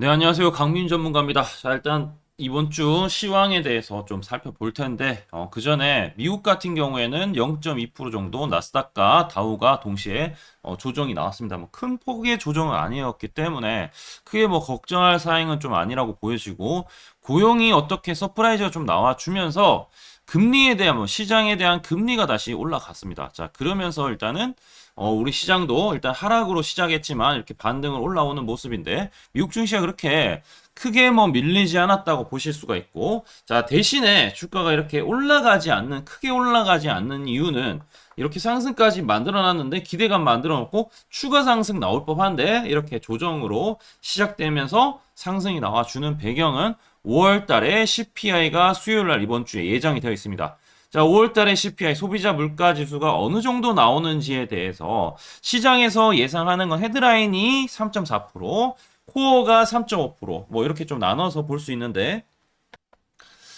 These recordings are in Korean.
네, 안녕하세요. 강민 전문가입니다. 자, 일단 이번 주 시황에 대해서 좀 살펴볼 텐데, 그 전에 미국 같은 경우에는 0.2% 정도 나스닥과 다우가 동시에 조정이 나왔습니다. 뭐 큰 폭의 조정은 아니었기 때문에 크게 뭐 걱정할 사항은 좀 아니라고 보여지고, 고용이 어떻게 서프라이즈가 좀 나와주면서 금리에 대한 뭐 시장에 대한 금리가 다시 올라갔습니다. 자, 그러면서 일단은 우리 시장도 일단 하락으로 시작했지만 이렇게 반등을 올라오는 모습인데 미국 증시가 그렇게 크게 뭐 밀리지 않았다고 보실 수가 있고, 자, 대신에 주가가 이렇게 올라가지 않는, 크게 올라가지 않는 이유는 이렇게 상승까지 만들어 놨는데 기대감 만들어 놓고 추가 상승 나올 법한데 이렇게 조정으로 시작되면서 상승이 나와주는 배경은 5월 달에 CPI가 수요일 날 이번 주에 예정이 되어 있습니다. 자, 5월 달에 CPI 소비자 물가 지수가 어느 정도 나오는지에 대해서 시장에서 예상하는 건 헤드라인이 3.4%, 코어가 3.5%, 뭐 이렇게 좀 나눠서 볼 수 있는데,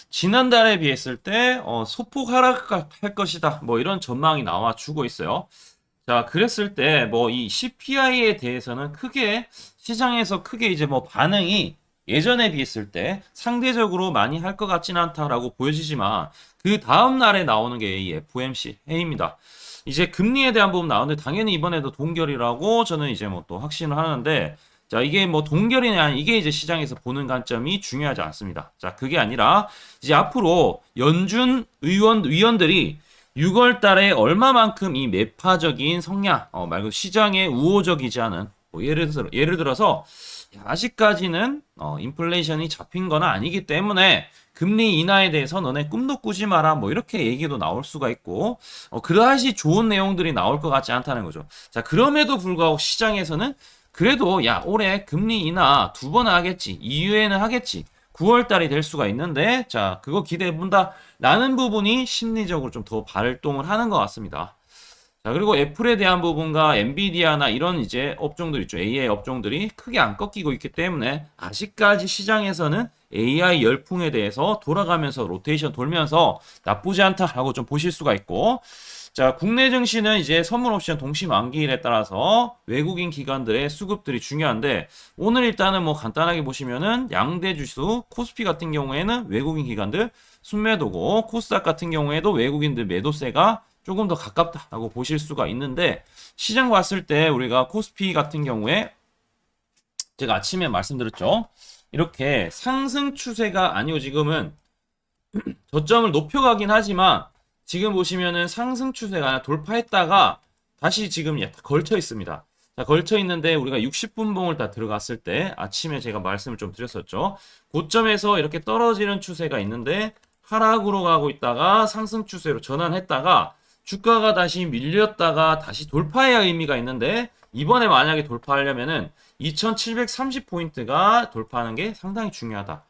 지난달에 비했을 때 소폭 하락할 것이다, 뭐 이런 전망이 나와주고 있어요. 자, 그랬을 때 뭐 이 CPI에 대해서는 크게 시장에서 크게 이제 뭐 반응이 예전에 비했을 때 상대적으로 많이 할 것 같지는 않다라고 보여지지만, 그 다음 날에 나오는 게 이 FOMC 회의입니다. 이제 금리에 대한 부분 나오는데 당연히 이번에도 동결이라고 저는 이제 뭐 또 확신을 하는데, 자, 이게 뭐 동결이냐, 이게 이제 시장에서 보는 관점이 중요하지 않습니다. 자, 그게 아니라 이제 앞으로 연준 위원들이 6월 달에 얼마만큼 이 매파적인 성향, 말고 시장에 우호적이지 않은, 뭐 예를 들어서, 야, 아직까지는, 인플레이션이 잡힌 건 아니기 때문에, 금리 인하에 대해서 너네 꿈도 꾸지 마라, 뭐, 이렇게 얘기도 나올 수가 있고, 그다지 좋은 내용들이 나올 것 같지 않다는 거죠. 자, 그럼에도 불구하고 시장에서는, 그래도, 야, 올해 금리 인하 2번 하겠지, 이후에는 하겠지, 9월 달이 될 수가 있는데, 자, 그거 기대해 본다 라는 부분이 심리적으로 좀 더 발동을 하는 것 같습니다. 자, 그리고 애플에 대한 부분과 엔비디아나 이런 이제 업종들 있죠. AI 업종들이 크게 안 꺾이고 있기 때문에 아직까지 시장에서는 AI 열풍에 대해서 돌아가면서 로테이션 돌면서 나쁘지 않다라고 좀 보실 수가 있고, 자, 국내 증시는 이제 선물 옵션 동시 만기일에 따라서 외국인 기관들의 수급들이 중요한데, 오늘 일단은 뭐 간단하게 보시면은 양대 지수 코스피 같은 경우에는 외국인 기관들 순매도고, 코스닥 같은 경우에도 외국인들 매도세가 조금 더 가깝다라고 보실 수가 있는데, 시장 봤을 때 우리가 코스피 같은 경우에 제가 아침에 말씀드렸죠. 이렇게 상승 추세가 아니고 지금은 저점을 높여가긴 하지만 지금 보시면은 상승 추세가 아니라 돌파했다가 다시 지금 걸쳐 있습니다. 자, 걸쳐 있는데 우리가 60분 봉을 다 들어갔을 때 아침에 제가 말씀을 좀 드렸었죠. 고점에서 이렇게 떨어지는 추세가 있는데 하락으로 가고 있다가 상승 추세로 전환했다가 주가가 다시 밀렸다가 다시 돌파해야 의미가 있는데, 이번에 만약에 돌파하려면은 2730포인트가 돌파하는 게 상당히 중요하다.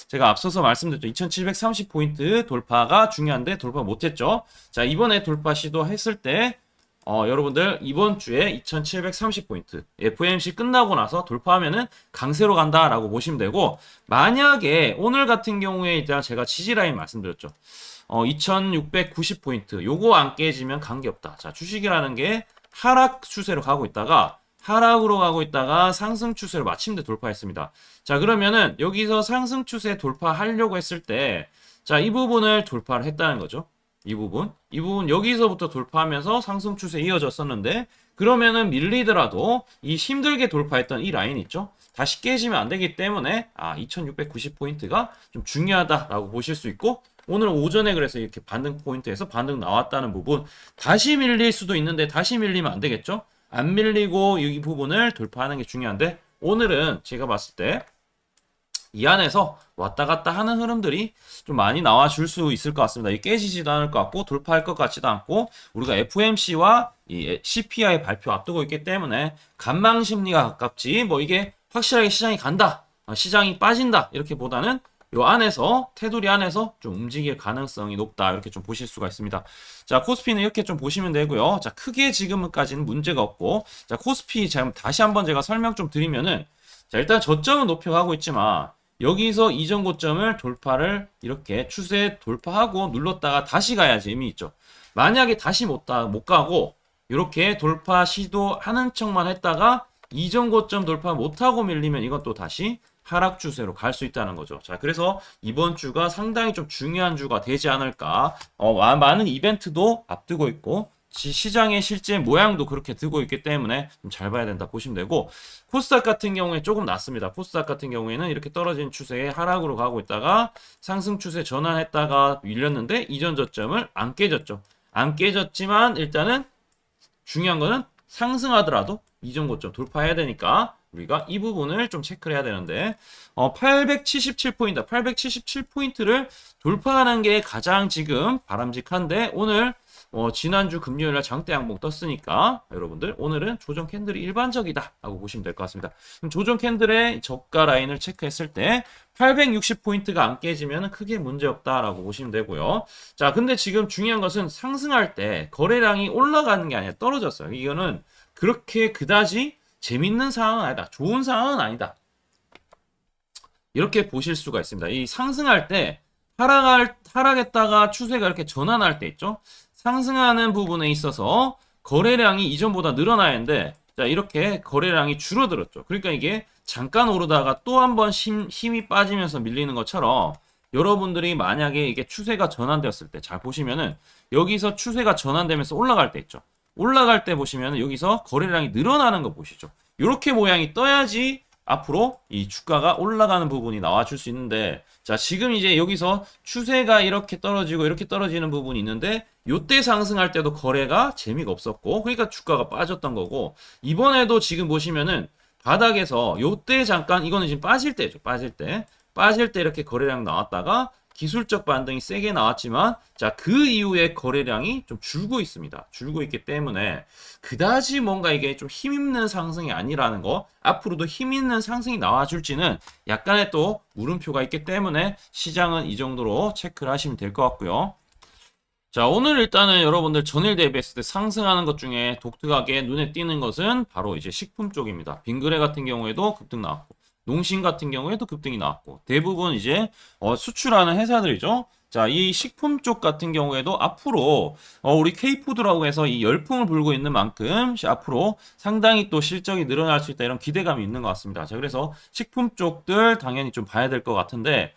제가 앞서서 말씀드렸죠. 2730포인트 돌파가 중요한데 돌파 못했죠. 자, 이번에 돌파 시도했을 때 여러분들 이번 주에 2730포인트 FOMC 끝나고 나서 돌파하면은 강세로 간다라고 보시면 되고, 만약에 오늘 같은 경우에 일단 제가 지지라인 말씀드렸죠. 2690포인트 요거 안 깨지면 관계없다. 자, 주식이라는 게 하락 추세로 가고 있다가 하락으로 가고 있다가 상승 추세로 마침내 돌파했습니다. 자, 그러면은 여기서 상승 추세 돌파하려고 했을 때, 자, 이 부분을 돌파를 했다는 거죠. 이 부분 여기서부터 돌파하면서 상승 추세 이어졌었는데, 그러면은 밀리더라도 이 힘들게 돌파했던 이 라인 있죠? 다시 깨지면 안 되기 때문에 2690포인트가 좀 중요하다라고 보실 수 있고, 오늘 오전에 그래서 이렇게 반등 포인트에서 반등 나왔다는 부분, 다시 밀릴 수도 있는데 다시 밀리면 안 되겠죠? 안 밀리고 이 부분을 돌파하는 게 중요한데, 오늘은 제가 봤을 때 이 안에서 왔다 갔다 하는 흐름들이 좀 많이 나와줄 수 있을 것 같습니다. 이 깨지지도 않을 것 같고 돌파할 것 같지도 않고, 우리가 FOMC와 이 CPI 발표 앞두고 있기 때문에 간망 심리가 가깝지 뭐 이게 확실하게 시장이 간다, 시장이 빠진다 이렇게 보다는 요 안에서 테두리 안에서 좀 움직일 가능성이 높다, 이렇게 좀 보실 수가 있습니다. 자, 코스피는 이렇게 좀 보시면 되고요. 자, 크게 지금까지는 문제가 없고, 자, 코스피 다시 한번 제가 설명 좀 드리면은, 자, 일단 저점은 높여가고 있지만 여기서 이전 고점을 돌파를 이렇게 추세 돌파하고 눌렀다가 다시 가야지 의미 있죠. 만약에 다시 못 가고 이렇게 돌파 시도하는 척만 했다가 이전 고점 돌파 못하고 밀리면 이건 또 다시 하락 추세로 갈 수 있다는 거죠. 자, 그래서 이번 주가 상당히 좀 중요한 주가 되지 않을까. 많은 이벤트도 앞두고 있고, 시장의 실제 모양도 그렇게 두고 있기 때문에 좀 잘 봐야 된다 보시면 되고, 코스닥 같은 경우에 조금 낫습니다. 코스닥 같은 경우에는 이렇게 떨어진 추세에 하락으로 가고 있다가 상승 추세 전환했다가 밀렸는데 이전 저점을 안 깨졌죠. 안 깨졌지만 일단은 중요한 거는 상승하더라도 이전 고점 돌파해야 되니까 우리가 이 부분을 좀 체크를 해야 되는데 877포인트, 877포인트를 돌파하는 게 가장 지금 바람직한데 오늘 지난주 금요일날 장대 양봉 떴으니까 여러분들 오늘은 조정 캔들이 일반적이다 하고 보시면 될 것 같습니다. 그럼 조정 캔들의 저가 라인을 체크했을 때 860포인트가 안 깨지면 크게 문제없다라고 보시면 되고요. 자, 근데 지금 중요한 것은 상승할 때 거래량이 올라가는 게 아니라 떨어졌어요. 이거는 그렇게 그다지 재밌는 상황은 아니다. 좋은 상황은 아니다. 이렇게 보실 수가 있습니다. 이 상승할 때 하락했다가 추세가 이렇게 전환할 때 있죠. 상승하는 부분에 있어서 거래량이 이전보다 늘어나야 하는데 자, 이렇게 거래량이 줄어들었죠. 그러니까 이게 잠깐 오르다가 또 한 번 힘이 빠지면서 밀리는 것처럼 여러분들이 만약에 이게 추세가 전환되었을 때 잘 보시면은 여기서 추세가 전환되면서 올라갈 때 있죠. 올라갈 때 보시면은 여기서 거래량이 늘어나는 거 보시죠. 이렇게 모양이 떠야지 앞으로 이 주가가 올라가는 부분이 나와줄 수 있는데 자, 지금 이제 여기서 추세가 이렇게 떨어지고 이렇게 떨어지는 부분이 있는데 요때 상승할 때도 거래가 재미가 없었고 그러니까 주가가 빠졌던 거고 이번에도 지금 보시면은 바닥에서 요때 잠깐 이거는 지금 빠질 때죠. 빠질 때 이렇게 거래량 나왔다가 기술적 반등이 세게 나왔지만 자, 그 이후에 거래량이 좀 줄고 있습니다. 줄고 있기 때문에 그다지 뭔가 이게 좀 힘있는 상승이 아니라는 거 앞으로도 힘있는 상승이 나와줄지는 약간의 또 물음표가 있기 때문에 시장은 이 정도로 체크를 하시면 될 것 같고요. 자, 오늘 일단은 여러분들 전일 대비했을 때 상승하는 것 중에 독특하게 눈에 띄는 것은 바로 이제 식품 쪽입니다. 빙그레 같은 경우에도 급등 나왔고 농심 같은 경우에도 급등이 나왔고 대부분 이제 수출하는 회사들이죠. 자, 이 식품 쪽 같은 경우에도 앞으로 우리 K푸드라고 해서 이 열풍을 불고 있는 만큼 앞으로 상당히 또 실적이 늘어날 수 있다 이런 기대감이 있는 것 같습니다. 자, 그래서 식품 쪽들 당연히 좀 봐야 될 것 같은데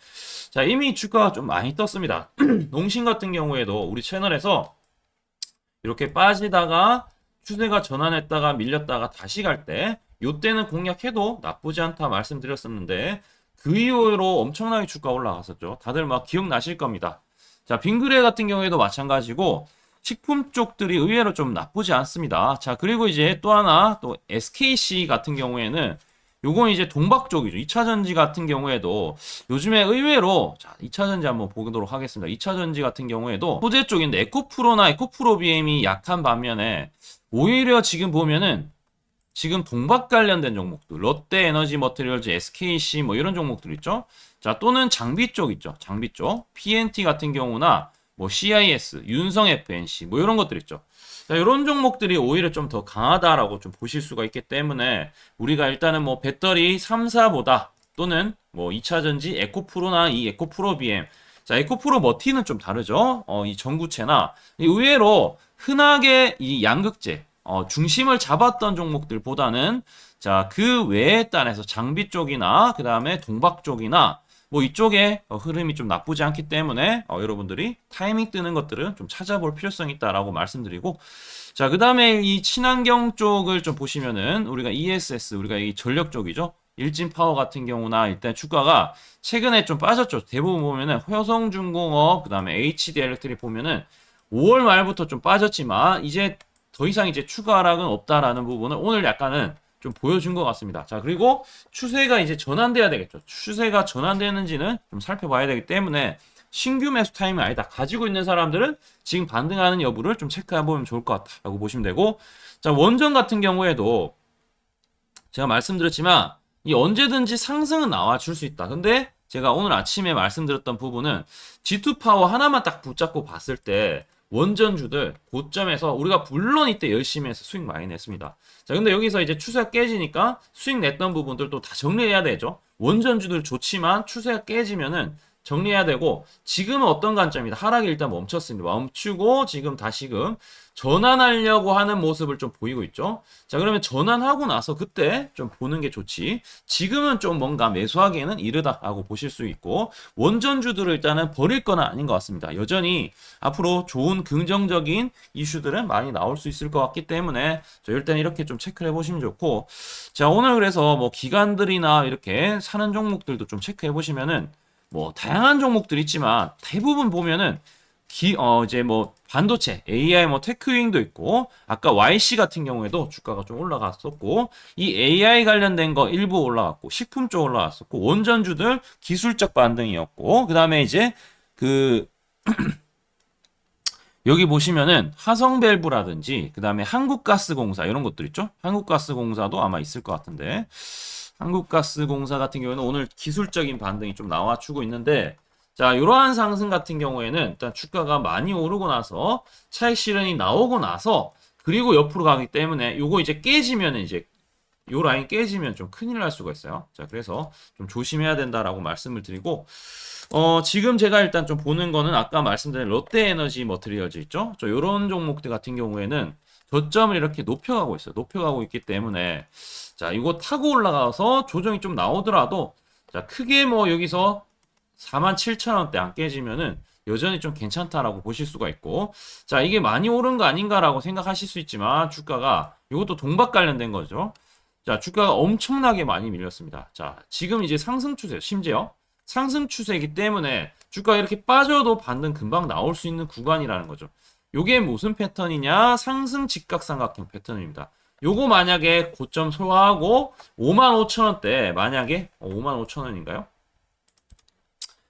자, 이미 주가가 좀 많이 떴습니다. 농심 같은 경우에도 우리 채널에서 이렇게 빠지다가 추세가 전환했다가 밀렸다가 다시 갈 때 요때는 공략해도 나쁘지 않다 말씀드렸었는데 그 이후로 엄청나게 주가 올라갔었죠. 다들 막 기억나실 겁니다. 자, 빙그레 같은 경우에도 마찬가지고 식품 쪽들이 의외로 좀 나쁘지 않습니다. 자, 그리고 이제 또 하나 또 SKC 같은 경우에는 요건 이제 동박 쪽이죠. 2차전지 같은 경우에도 요즘에 의외로 자, 2차전지 한번 보도록 하겠습니다. 2차전지 같은 경우에도 소재 쪽인데 에코프로나 에코프로 BM이 약한 반면에 오히려 지금 보면은 지금 동박 관련된 종목들, 롯데 에너지 머티리얼즈, SKC 뭐 이런 종목들 있죠. 자, 또는 장비 쪽 있죠. 장비 쪽. PNT 같은 경우나 뭐 CIS, 윤성 FNC 뭐 이런 것들 있죠. 자, 이런 종목들이 오히려 좀 더 강하다라고 좀 보실 수가 있기 때문에 우리가 일단은 뭐 배터리 3사보다 또는 뭐 2차전지 에코프로나 이 에코프로 BM 자, 에코프로 머티는 좀 다르죠. 이 전구체나 의외로 흔하게 이 양극재 중심을 잡았던 종목들보다는 자, 그 외의 단에서 장비 쪽이나 그 다음에 동박 쪽이나 뭐 이쪽에 흐름이 좀 나쁘지 않기 때문에 여러분들이 타이밍 뜨는 것들은 좀 찾아볼 필요성이 있다라고 말씀드리고 자, 그 다음에 이 친환경 쪽을 좀 보시면은 우리가 ESS 우리가 이 전력 쪽이죠. 일진파워 같은 경우나 일단 주가가 최근에 좀 빠졌죠. 대부분 보면은 효성중공업 그 다음에 HD엘렉트릭 보면은 5월 말부터 좀 빠졌지만 이제 더 이상 이제 추가 하락은 없다라는 부분을 오늘 약간은 좀 보여준 것 같습니다. 자, 그리고 추세가 이제 전환돼야 되겠죠. 추세가 전환되는지는 좀 살펴봐야 되기 때문에 신규 매수 타임이 아니다. 가지고 있는 사람들은 지금 반등하는 여부를 좀 체크해보면 좋을 것 같다라고 보시면 되고 자, 원전 같은 경우에도 제가 말씀드렸지만 이 언제든지 상승은 나와줄 수 있다. 근데 제가 오늘 아침에 말씀드렸던 부분은 G2파워 하나만 딱 붙잡고 봤을 때 원전주들 고점에서 우리가 물론 이때 열심히 해서 수익 많이 냈습니다. 자, 근데 여기서 이제 추세가 깨지니까 수익 냈던 부분들 또 다 정리해야 되죠. 원전주들 좋지만 추세가 깨지면은 정리해야 되고, 지금은 어떤 관점이다. 하락이 일단 멈췄습니다. 멈추고 지금 다시금 전환하려고 하는 모습을 좀 보이고 있죠. 자, 그러면 전환하고 나서 그때 좀 보는 게 좋지. 지금은 좀 뭔가 매수하기에는 이르다라고 보실 수 있고, 원전주들을 일단은 버릴 건 아닌 것 같습니다. 여전히 앞으로 좋은 긍정적인 이슈들은 많이 나올 수 있을 것 같기 때문에 일단 이렇게 좀 체크를 해보시면 좋고, 자, 오늘 그래서 뭐 기관들이나 이렇게 사는 종목들도 좀 체크해 보시면은 뭐 다양한 종목들 있지만 대부분 보면은 이제 뭐 반도체, AI 뭐 테크윙도 있고, 아까 YC 같은 경우에도 주가가 좀 올라갔었고, 이 AI 관련된 거 일부 올라갔고, 식품 쪽 올라갔었고, 원전주들 기술적 반등이었고, 그 다음에 이제 그 여기 보시면은 화성밸브라든지 그 다음에 한국가스공사 이런 것들 있죠. 한국가스공사도 아마 있을 것 같은데, 한국가스공사 같은 경우에는 오늘 기술적인 반등이 좀 나와주고 있는데, 자, 이러한 상승 같은 경우에는 일단 주가가 많이 오르고 나서 차익 실현이 나오고 나서 그리고 옆으로 가기 때문에 요거 이제 깨지면 이제 요 라인 깨지면 좀 큰일 날 수가 있어요. 자, 그래서 좀 조심해야 된다라고 말씀을 드리고, 지금 제가 일단 좀 보는 거는 아까 말씀드린 롯데에너지 머티리얼즈 있죠? 요런 종목들 같은 경우에는 저점을 이렇게 높여가고 있어요. 높여가고 있기 때문에, 자, 이거 타고 올라가서 조정이 좀 나오더라도, 자, 크게 뭐 여기서 47,000원대 안 깨지면은 여전히 좀 괜찮다라고 보실 수가 있고, 자, 이게 많이 오른 거 아닌가라고 생각하실 수 있지만 주가가 이것도 동박 관련된 거죠. 자, 주가가 엄청나게 많이 밀렸습니다. 자, 지금 이제 상승 추세, 심지어 상승 추세이기 때문에 주가가 이렇게 빠져도 반등 금방 나올 수 있는 구간이라는 거죠. 요게 무슨 패턴이냐? 상승 직각삼각형 패턴입니다. 요거 만약에 고점 소화하고 55,000원대 만약에 55,000원인가요?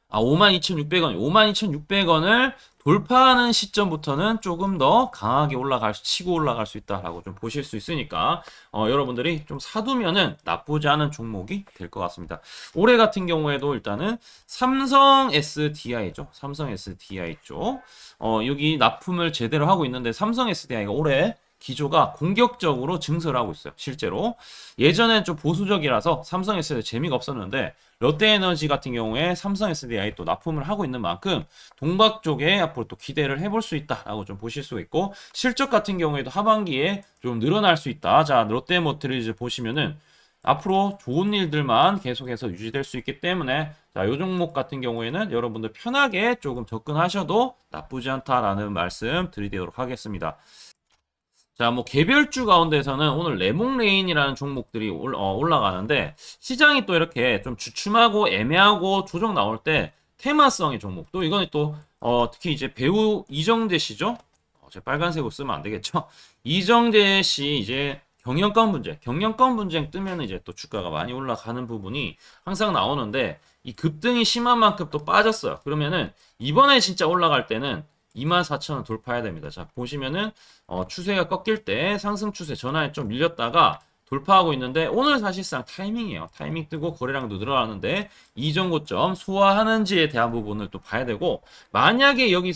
52,600원, 52,600원을 돌파하는 시점부터는 조금 더 강하게 치고 올라갈 수 있다라고 좀 보실 수 있으니까, 여러분들이 좀 사두면은 나쁘지 않은 종목이 될 것 같습니다. 올해 같은 경우에도 일단은 삼성 SDI죠. 삼성 SDI 쪽. 여기 납품을 제대로 하고 있는데 삼성 SDI가 올해 기조가 공격적으로 증설을 하고 있어요. 실제로 예전엔 좀 보수적이라서 삼성 SDI 재미가 없었는데, 롯데에너지 같은 경우에 삼성 SDI 또 납품을 하고 있는 만큼 동박 쪽에 앞으로 또 기대를 해볼 수 있다라고 좀 보실 수 있고, 실적 같은 경우에도 하반기에 좀 늘어날 수 있다. 자, 롯데모터리즈 보시면은 앞으로 좋은 일들만 계속해서 유지될 수 있기 때문에, 자, 요 종목 같은 경우에는 여러분들 편하게 조금 접근하셔도 나쁘지 않다라는 말씀 드리도록 하겠습니다. 자, 뭐 개별주 가운데서는 오늘 레몽레인이라는 종목들이 올라가는데, 시장이 또 이렇게 좀 주춤하고 애매하고 조정 나올 때 테마성의 종목, 또 이거는 또 특히 이제 배우 이정재 씨죠? 제 빨간색으로 쓰면 안 되겠죠? 이정재 씨 이제 경영권 분쟁 뜨면 이제 또 주가가 많이 올라가는 부분이 항상 나오는데, 이 급등이 심한 만큼 또 빠졌어요. 그러면은 이번에 진짜 올라갈 때는 24,000원 돌파해야 됩니다. 자, 보시면은 추세가 꺾일 때 상승 추세 전환에 좀 밀렸다가 돌파하고 있는데, 오늘 사실상 타이밍이에요. 타이밍 뜨고 거래량도 늘어나는데 이전 고점 소화하는지에 대한 부분을 또 봐야 되고, 만약에 여기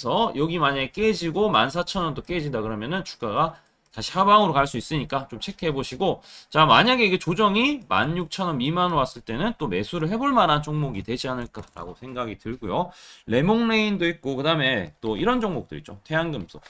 만약에 깨지고 14,000원도 깨진다 그러면은 주가가 다시 하방으로 갈 수 있으니까 좀 체크해 보시고, 자, 만약에 이게 조정이 16,000원 미만으로 왔을 때는 또 매수를 해볼 만한 종목이 되지 않을까라고 생각이 들고요. 레몽레인도 있고, 그 다음에 또 이런 종목들 있죠. 태양금속.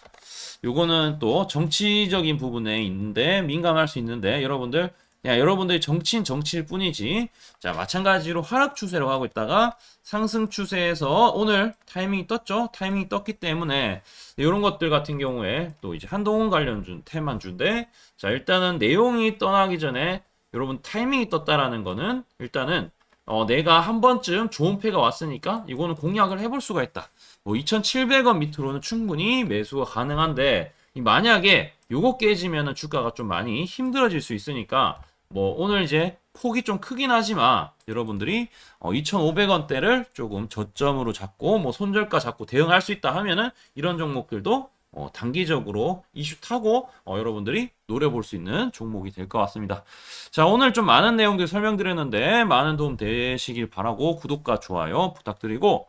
요거는 또 정치적인 부분에 있는데 민감할 수 있는데, 여러분들이 정치인 정치일 뿐이지, 자, 마찬가지로 하락 추세로 가고 있다가 상승 추세에서 오늘 타이밍이 떴죠. 타이밍이 떴기 때문에 이런 것들 같은 경우에 또 이제 한동훈 관련주 테만주인데, 자, 일단은 내용이 떠나기 전에 여러분 타이밍이 떴다라는 거는 일단은 내가 한 번쯤 좋은 패가 왔으니까 이거는 공략을 해볼 수가 있다. 뭐 2,700원 밑으로는 충분히 매수가 가능한데, 만약에 요거 깨지면은 주가가 좀 많이 힘들어질 수 있으니까, 뭐 오늘 이제 폭이 좀 크긴 하지만 여러분들이 2,500원대를 조금 저점으로 잡고 뭐 손절가 잡고 대응할 수 있다 하면은 이런 종목들도 단기적으로 이슈 타고 여러분들이 노려볼 수 있는 종목이 될 것 같습니다. 자, 오늘 좀 많은 내용들 설명드렸는데 많은 도움 되시길 바라고 구독과 좋아요 부탁드리고,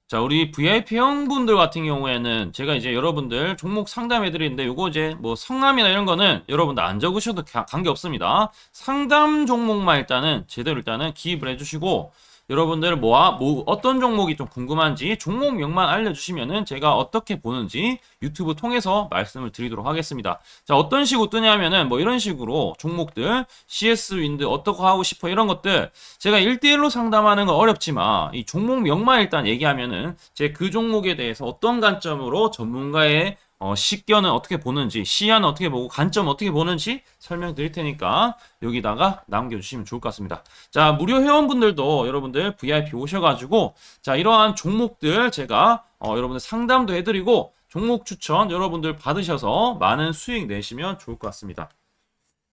자, 우리 VIP 형분들 같은 경우에는 제가 이제 여러분들 종목 상담해 드리는데, 요거 이제 뭐 성함이나 이런 거는 여러분들 안 적으셔도 관계 없습니다. 상담 종목만 일단은 제대로 일단은 기입을 해주시고, 여러분들 어떤 종목이 좀 궁금한지 종목명만 알려주시면은 제가 어떻게 보는지 유튜브 통해서 말씀을 드리도록 하겠습니다. 자, 어떤 식으로 뜨냐면은 뭐 이런 식으로 종목들 CS 윈드 어떻게 하고 싶어 이런 것들 제가 1대1로 상담하는 건 어렵지만 이 종목명만 일단 얘기하면은 제 그 종목에 대해서 어떤 관점으로 전문가의 식견은 어떻게 보는지, 시야는 어떻게 보고, 관점 어떻게 보는지 설명드릴 테니까 여기다가 남겨주시면 좋을 것 같습니다. 자, 무료 회원분들도 여러분들 VIP 오셔가지고, 자, 이러한 종목들 제가 여러분들 상담도 해드리고, 종목 추천 여러분들 받으셔서 많은 수익 내시면 좋을 것 같습니다.